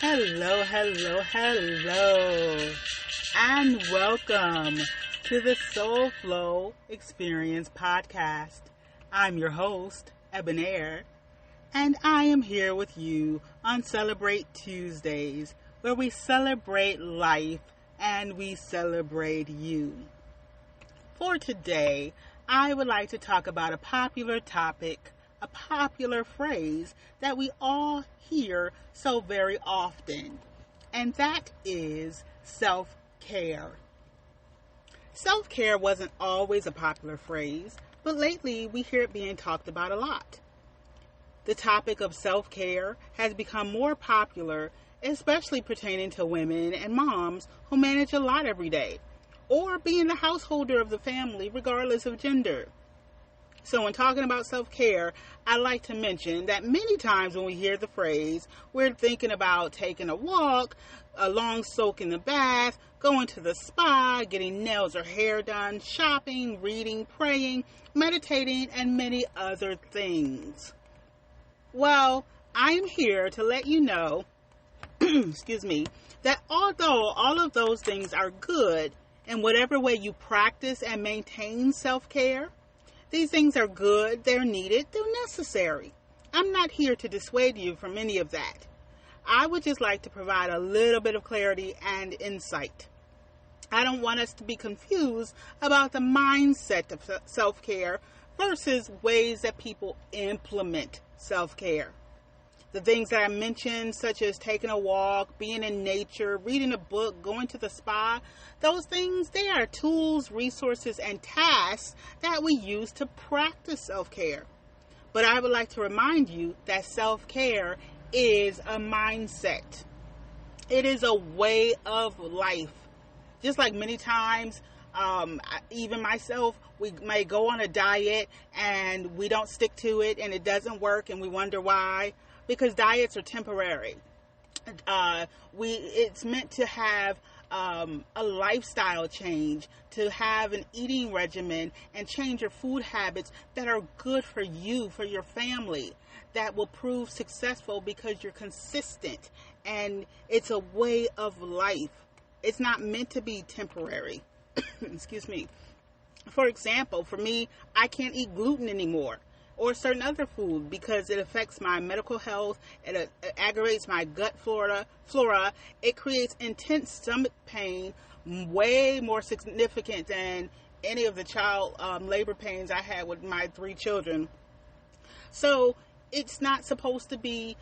Hello, hello, hello, and welcome to the Soul Flow Experience podcast. I'm your host, Ebony, and I am here with you on Celebrate Tuesdays, where we celebrate life and we celebrate you. For today, I would like to talk about a popular topic, a popular phrase that we all hear so very often, and that is self-care. Self-care wasn't always a popular phrase, but lately we hear it being talked about a lot. The topic of self-care has become more popular, especially pertaining to women and moms who manage a lot every day, or being the householder of the family regardless of gender. So when talking about self-care, I like to mention that many times when we hear the phrase, we're thinking about taking a walk, a long soak in the bath, going to the spa, getting nails or hair done, shopping, reading, praying, meditating, and many other things. Well, I'm here to let you know, that although all of those things are good in whatever way you practice and maintain self-care, these things are good, they're needed, they're necessary. I'm not here to dissuade you from any of that. I would just like to provide a little bit of clarity and insight. I don't want us to be confused about the mindset of self-care versus ways that people implement self-care. The things that I mentioned, such as taking a walk, being in nature, reading a book, going to the spa, those things, they are tools, resources, and tasks that we use to practice self-care. But I would like to remind you that self-care is a mindset. It is a way of life. Just like many times, even myself, we may go on a diet and we don't stick to it and it doesn't work and we wonder why. Because diets are temporary. It's meant to have a lifestyle change, to have an eating regimen and change your food habits that are good for you, for your family, that will prove successful because you're consistent and it's a way of life. It's not meant to be temporary. Excuse me. For example, for me, I can't eat gluten anymore, or certain other food, because it affects my medical health, it aggravates my gut flora, it creates intense stomach pain, way more significant than any of the child labor pains I had with my 3 children. So it's not supposed to be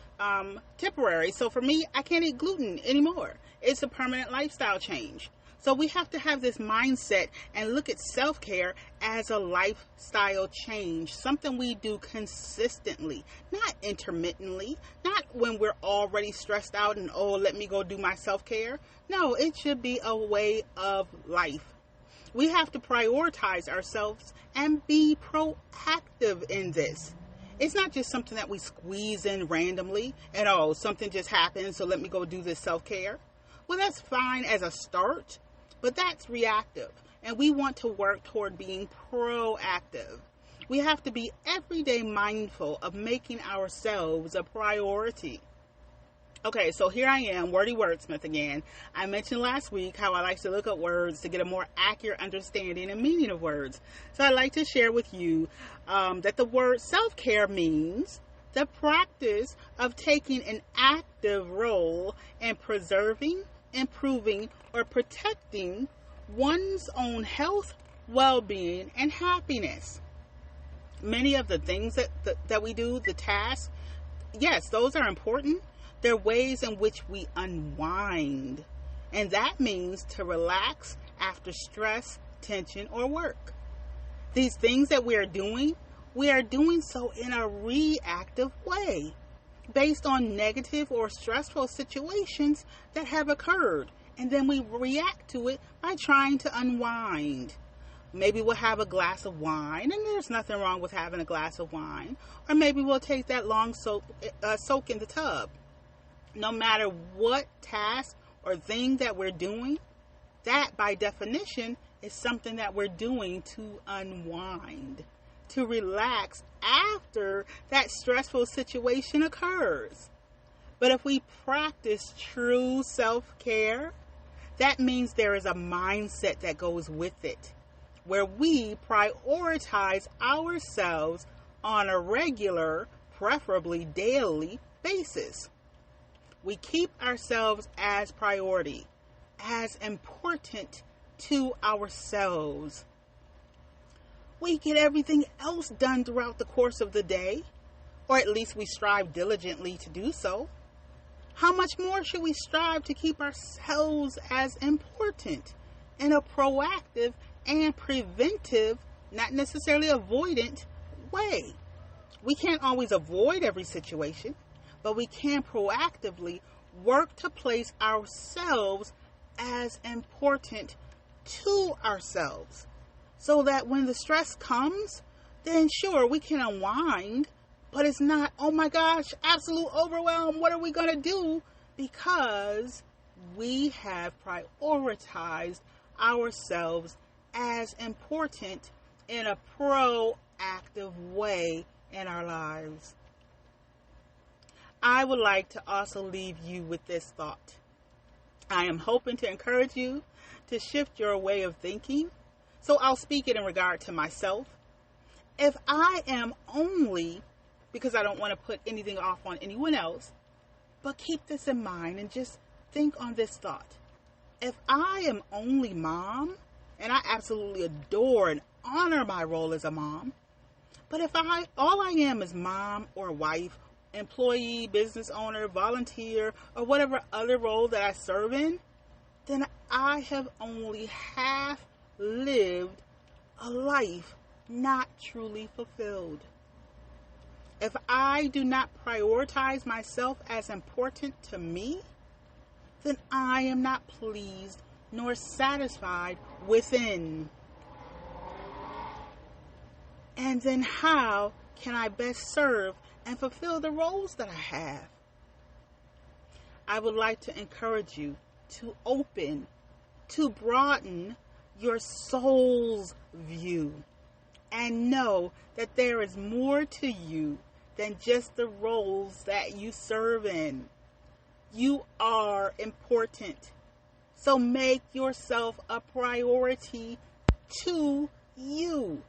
temporary. So for me, I can't eat gluten anymore. It's a permanent lifestyle change. So we have to have this mindset and look at self-care as a lifestyle change, something we do consistently, not intermittently, not when we're already stressed out and, let me go do my self-care. No, it should be a way of life. We have to prioritize ourselves and be proactive in this. It's not just something that we squeeze in randomly and, something just happened, so let me go do this self-care. Well, that's fine as a start. But that's reactive, and we want to work toward being proactive. We have to be everyday mindful of making ourselves a priority. Okay, so here I am, wordy wordsmith again. I mentioned last week how I like to look up words to get a more accurate understanding and meaning of words. So I'd like to share with you that the word self-care means the practice of taking an active role in preserving, improving, or protecting one's own health, well-being, and happiness. Many of the things that we do, the tasks, yes, those are important. They're ways in which we unwind. And that means to relax after stress, tension, or work. These things that we are doing so in a reactive way, based on negative or stressful situations that have occurred, and then we react to it by trying to unwind. Maybe we'll have a glass of wine, and there's nothing wrong with having a glass of wine, or maybe we'll take that long soak in the tub. No matter what task or thing that we're doing, that by definition is something that we're doing to unwind, to relax after that stressful situation occurs. But if we practice true self-care, that means there is a mindset that goes with it, where we prioritize ourselves on a regular, preferably daily basis. We keep ourselves as priority, as important to ourselves. We get everything else done throughout the course of the day, or at least we strive diligently to do so. How much more should we strive to keep ourselves as important in a proactive and preventive, not necessarily avoidant, way? We can't always avoid every situation, but we can proactively work to place ourselves as important to ourselves, so that when the stress comes, then sure, we can unwind, but it's not, oh my gosh, absolute overwhelm, what are we going to do? Because we have prioritized ourselves as important in a proactive way in our lives. I would like to also leave you with this thought. I am hoping to encourage you to shift your way of thinking. So I'll speak it in regard to myself. If I am only, because I don't want to put anything off on anyone else, but keep this in mind and just think on this thought. If I am only mom, and I absolutely adore and honor my role as a mom, but if all I am is mom or wife, employee, business owner, volunteer, or whatever other role that I serve in, then I have only half lived a life not truly fulfilled. If I do not prioritize myself as important to me, then I am not pleased nor satisfied within. And then how can I best serve and fulfill the roles that I have? I would like to encourage you to open, to broaden your soul's view, and know that there is more to you than just the roles that you serve in. You are important. So make yourself a priority to you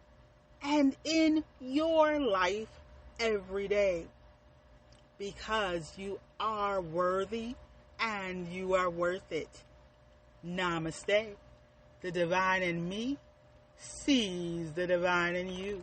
and in your life every day, because you are worthy and you are worth it. Namaste. The divine in me sees the divine in you.